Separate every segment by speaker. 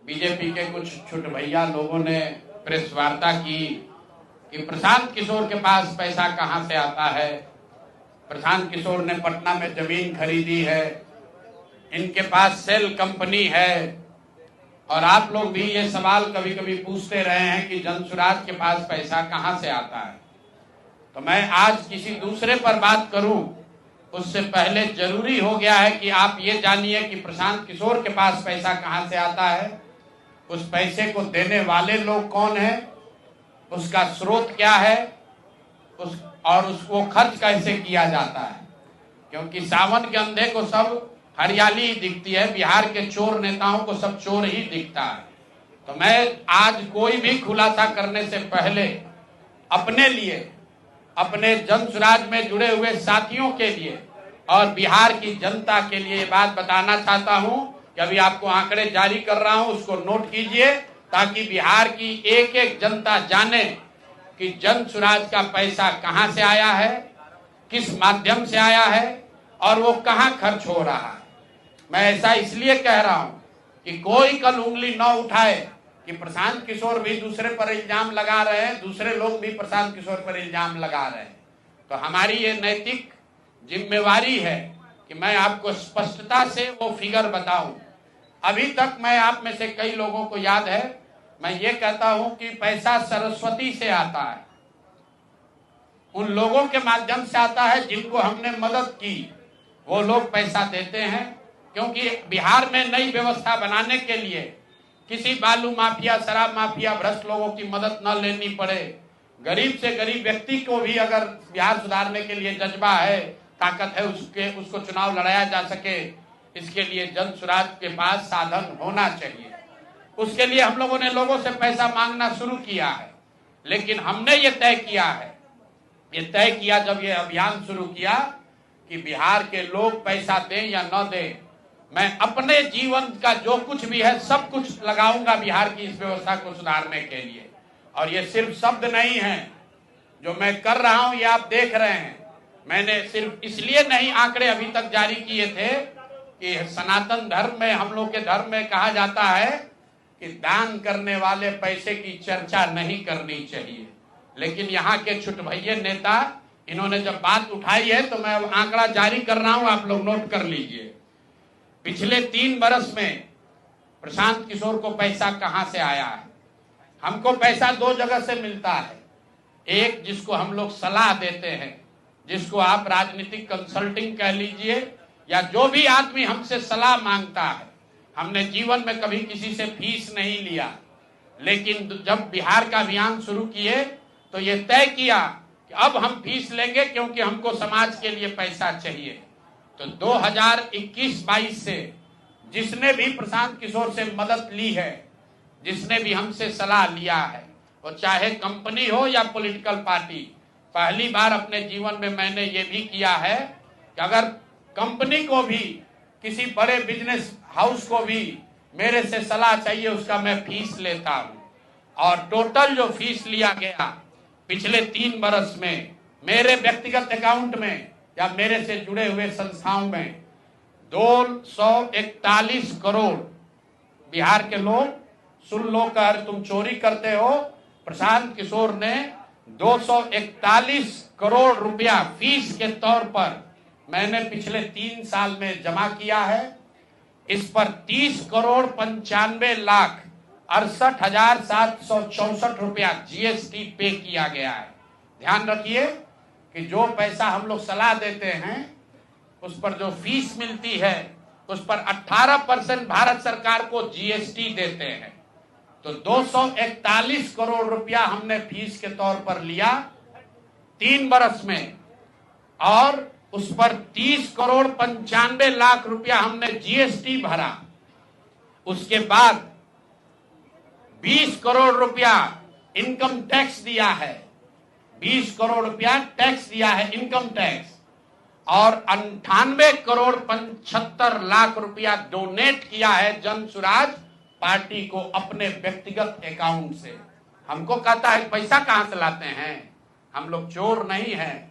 Speaker 1: BJP के कुछ छुट भैया लोगों ने प्रेस वार्ता की कि प्रशांत किशोर के पास पैसा कहां से आता है। प्रशांत किशोर ने पटना में जमीन खरीदी है, इनके पास सेल कंपनी है। और आप लोग भी ये सवाल कभी कभी पूछते रहे हैं कि जनसुराज के पास पैसा कहां से आता है। तो मैं आज किसी दूसरे पर बात करूं उससे पहले जरूरी हो गया है कि आप ये जानिए कि प्रशांत किशोर के पास पैसा कहां से आता है, उस पैसे को देने वाले लोग कौन हैं, उसका स्रोत क्या है, और उसको खर्च कैसे किया जाता है। क्योंकि सावन के अंधे को सब हरियाली ही दिखती है, बिहार के चोर नेताओं को सब चोर ही दिखता है। तो मैं आज कोई भी खुलासा करने से पहले अपने लिए, अपने जनसुराज में जुड़े हुए साथियों के लिए और बिहार की जनता के लिए ये बात बताना चाहता हूं कि अभी आपको आंकड़े जारी कर रहा हूं, उसको नोट कीजिए ताकि बिहार की एक एक जनता जाने कि जनसुराज का पैसा कहां से आया है, किस माध्यम से आया है और वो कहां खर्च हो रहा है। मैं ऐसा इसलिए कह रहा हूं कि कोई कल उंगली न उठाए कि प्रशांत किशोर भी दूसरे पर इल्जाम लगा रहे हैं, दूसरे लोग भी प्रशांत किशोर पर इल्जाम लगा रहे हैं। तो हमारी ये नैतिक जिम्मेवारी है कि मैं आपको स्पष्टता से वो फिगर बताऊं। अभी तक मैं आप में से कई लोगों को याद है, मैं ये कहता हूं कि पैसा सरस्वती से आता है, उन लोगों के माध्यम से आता है जिनको हमने मदद की, वो लोग पैसा देते हैं। क्योंकि बिहार में नई व्यवस्था बनाने के लिए किसी बालू माफिया, शराब माफिया, भ्रष्ट लोगों की मदद न लेनी पड़े, गरीब से गरीब व्यक्ति को भी अगर बिहार सुधारने के लिए जज्बा है, ताकत है, उसको चुनाव लड़ाया जा सके, इसके लिए जनसुराज के पास साधन होना चाहिए। उसके लिए हम लोगों ने लोगों से पैसा मांगना शुरू किया है, लेकिन हमने ये तय किया जब ये अभियान शुरू किया कि बिहार के लोग पैसा दें या न दें, मैं अपने जीवन का जो कुछ भी है सब कुछ लगाऊंगा बिहार की इस व्यवस्था को सुधारने के लिए। और ये सिर्फ शब्द नहीं है जो मैं कर रहा हूं, ये आप देख रहे हैं। मैंने सिर्फ इसलिए नहीं आंकड़े अभी तक जारी किए थे कि सनातन धर्म में, हम लोग के धर्म में कहा जाता है कि दान करने वाले पैसे की चर्चा नहीं करनी चाहिए। लेकिन यहाँ के छुट भैये नेता, इन्होंने जब बात उठाई है तो मैं आंकड़ा जारी कर रहा हूं, आप लोग नोट कर लीजिए। पिछले 3 बरस में प्रशांत किशोर को पैसा कहां से आया है। हमको पैसा 2 जगह से मिलता है। एक, जिसको हम लोग सलाह देते हैं, जिसको आप राजनीतिक कंसल्टिंग कह लीजिए, या जो भी आदमी हमसे सलाह मांगता है। हमने जीवन में कभी किसी से फीस नहीं लिया, लेकिन जब बिहार का अभियान शुरू किए तो ये तय किया कि अब हम फीस लेंगे क्योंकि हमको समाज के लिए पैसा चाहिए। तो 2021-22 से जिसने भी प्रशांत किशोर से मदद ली है, जिसने भी हमसे सलाह लिया है, और चाहे कंपनी हो या पॉलिटिकल पार्टी, पहली बार अपने जीवन में मैंने ये भी किया है कि अगर कंपनी को भी, किसी बड़े बिजनेस हाउस को भी मेरे से सलाह चाहिए, उसका मैं फीस लेता हूं। और टोटल जो फीस लिया गया पिछले 3 बरस में मेरे व्यक्तिगत अकाउंट में या मेरे से जुड़े हुए संस्थाओं में 241 करोड़। बिहार के लोग सुन लो, कर तुम चोरी करते हो, प्रशांत किशोर ने 241 करोड़ रुपया फीस के तौर पर मैंने पिछले 3 साल में जमा किया है। इस पर 30 करोड़ 95 लाख 68,764 रुपया जीएसटी पे किया गया है। ध्यान रखिए कि जो पैसा हम लोग सलाह देते हैं, उस पर जो फीस मिलती है, उस पर 18% भारत सरकार को जीएसटी देते हैं। तो 241 करोड़ रुपया हमने फीस के तौर पर लिया 3 बरस में, और उस पर 30 करोड़ 95 लाख रुपया हमने जीएसटी भरा। उसके बाद 20 करोड़ रुपया इनकम टैक्स दिया है, 20 करोड़ रुपया टैक्स दिया है, इनकम टैक्स, और 98 करोड़ 75 लाख रुपया डोनेट किया है जनसुराज पार्टी को अपने व्यक्तिगत अकाउंट से। हमको कहता है पैसा कहां से लाते हैं, हम लोग चोर नहीं हैं।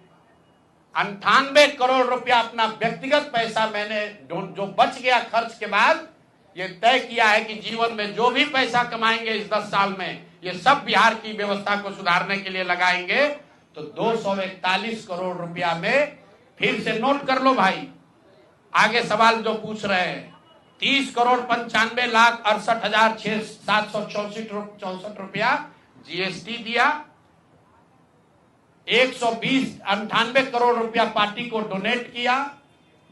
Speaker 1: 98 करोड़ रुपया अपना व्यक्तिगत पैसा मैंने जो बच गया खर्च के बाद, ये तय किया है कि जीवन में जो भी पैसा कमाएंगे इस 10 साल में, ये सब बिहार की व्यवस्था को सुधारने के लिए लगाएंगे। तो 241 करोड़ रुपया में फिर से नोट कर लो भाई, आगे सवाल जो पूछ रहे हैं, 30,95,68,764 रुपया जीएसटी दिया, 198 करोड़ रुपया पार्टी को डोनेट किया,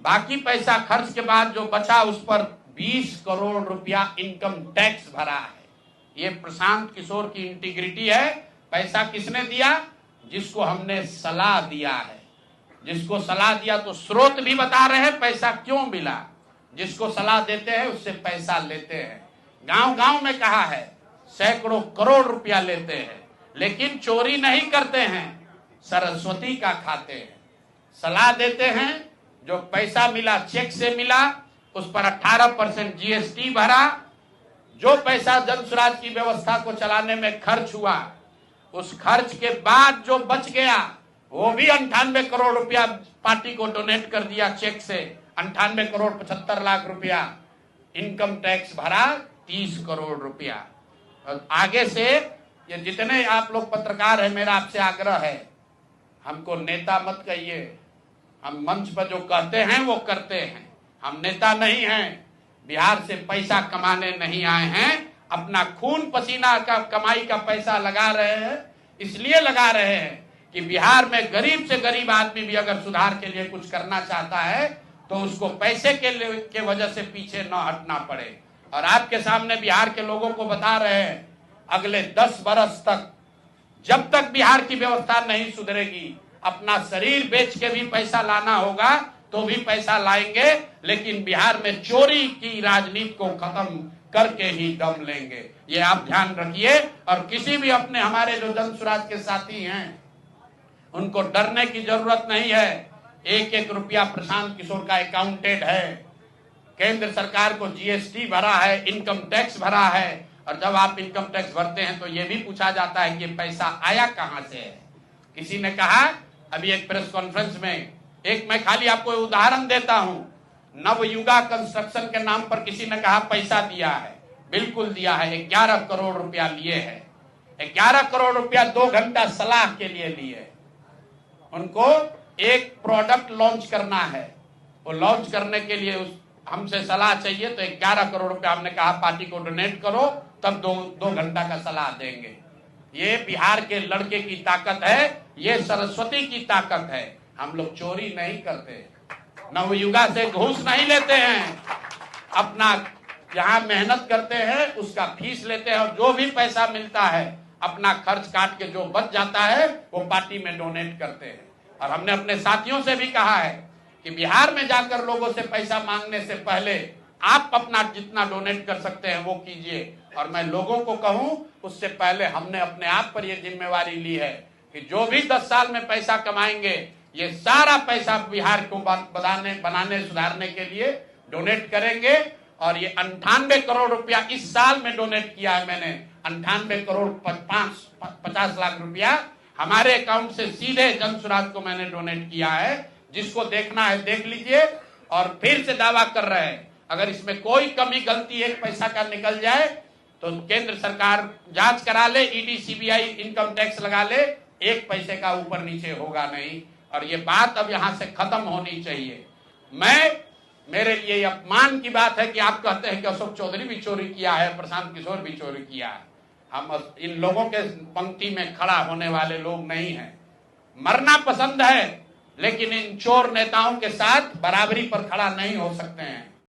Speaker 1: बाकी पैसा खर्च के बाद जो बचा उस पर 20 करोड़ रुपया इनकम टैक्स भरा है। ये प्रशांत किशोर की इंटीग्रिटी है। पैसा किसने दिया? जिसको हमने सलाह दिया है। जिसको सलाह दिया तो स्रोत भी बता रहे हैं पैसा क्यों मिला। जिसको सलाह देते हैं उससे पैसा लेते हैं। गांव गांव में कहा है, सैकड़ों करोड़ रुपया लेते हैं, लेकिन चोरी नहीं करते हैं, सरस्वती का खाते हैं। सलाह देते हैं, जो पैसा मिला चेक से मिला, उस पर 18% जीएसटी भरा, जो पैसा जन स्वराज की व्यवस्था को चलाने में खर्च हुआ, उस खर्च के बाद जो बच गया वो भी 98 करोड़ रुपया पार्टी को डोनेट कर दिया चेक से। 98 करोड़ 75 लाख रुपया इनकम टैक्स भरा, 30 करोड़ रुपया। और आगे से ये जितने आप लोग पत्रकार हैं, मेरा आपसे आग्रह है, हमको नेता मत कहिए। हम मंच पर जो कहते हैं वो करते हैं। हम नेता नहीं हैं, बिहार से पैसा कमाने नहीं आए हैं। अपना खून पसीना का कमाई का पैसा लगा रहे हैं। इसलिए लगा रहे हैं कि बिहार में गरीब से गरीब आदमी भी अगर सुधार के लिए कुछ करना चाहता है तो उसको पैसे के वजह से पीछे न हटना पड़े। और आपके सामने बिहार के लोगों को बता रहे हैं, अगले 10 बरस तक जब तक बिहार की व्यवस्था नहीं सुधरेगी, अपना शरीर बेच के भी पैसा लाना होगा तो भी पैसा लाएंगे, लेकिन बिहार में चोरी की राजनीति को खत्म करके ही दम लेंगे। ये आप ध्यान रखिए। और किसी भी अपने हमारे जो जन स्वराज के साथी हैं, उनको डरने की जरूरत नहीं है। 1-1 रुपया प्रशांत किशोर का अकाउंटेड है। केंद्र सरकार को जीएसटी भरा है, इनकम टैक्स भरा है। और जब आप इनकम टैक्स भरते हैं तो ये भी पूछा जाता है कि पैसा आया कहां से है। किसी ने कहा अभी एक प्रेस कॉन्फ्रेंस में, एक मैं खाली आपको उदाहरण देता हूं, नवयुगा कंस्ट्रक्शन के नाम पर किसी ने कहा पैसा दिया है। बिल्कुल दिया है, 11 करोड़ रुपया लिए है। 11 करोड़ रुपया 2 घंटा सलाह के लिए लिए। उनको एक प्रोडक्ट लॉन्च करना है, वो लॉन्च करने के लिए हमसे सलाह चाहिए, तो 11 करोड़ रुपया हमने कहा पार्टी को डोनेट करो, तब 2 घंटा का सलाह देंगे। ये बिहार के लड़के की ताकत है, ये सरस्वती की ताकत है। हम लोग चोरी नहीं करते, नवयुगा से घूस नहीं लेते हैं, अपना जहां मेहनत करते हैं उसका फीस लेते हैं, और जो भी पैसा मिलता है अपना खर्च काट के जो बच जाता है वो पार्टी में डोनेट करते हैं। और हमने अपने साथियों से भी कहा है कि बिहार में जाकर लोगों से पैसा मांगने से पहले आप अपना जितना डोनेट कर सकते हैं वो कीजिए। और मैं लोगों को कहूं, उससे पहले हमने अपने आप पर यह जिम्मेवारी ली है कि जो भी 10 साल में पैसा कमाएंगे, ये सारा पैसा बिहार को बनाने सुधारने के लिए डोनेट करेंगे। और ये 98 करोड़ रुपया इस साल में डोनेट किया है मैंने। 98 करोड़ 50 लाख रुपया हमारे अकाउंट से सीधे जन स्वराज को मैंने डोनेट किया है। जिसको देखना है देख लीजिए। और फिर से दावा कर रहे हैं, अगर इसमें कोई कमी गलती एक पैसा का निकल जाए तो केंद्र सरकार जांच करा ले, ईडी सीबीआई इनकम टैक्स लगा ले, 1 पैसे का ऊपर नीचे होगा नहीं। और ये बात अब यहां से खत्म होनी चाहिए। मेरे लिए अपमान की बात है कि आप कहते हैं कि अशोक चौधरी भी चोरी किया है, प्रशांत किशोर भी चोरी किया है। हम इन लोगों के पंक्ति में खड़ा होने वाले लोग नहीं हैं। मरना पसंद है, लेकिन इन चोर नेताओं के साथ बराबरी पर खड़ा नहीं हो सकते हैं।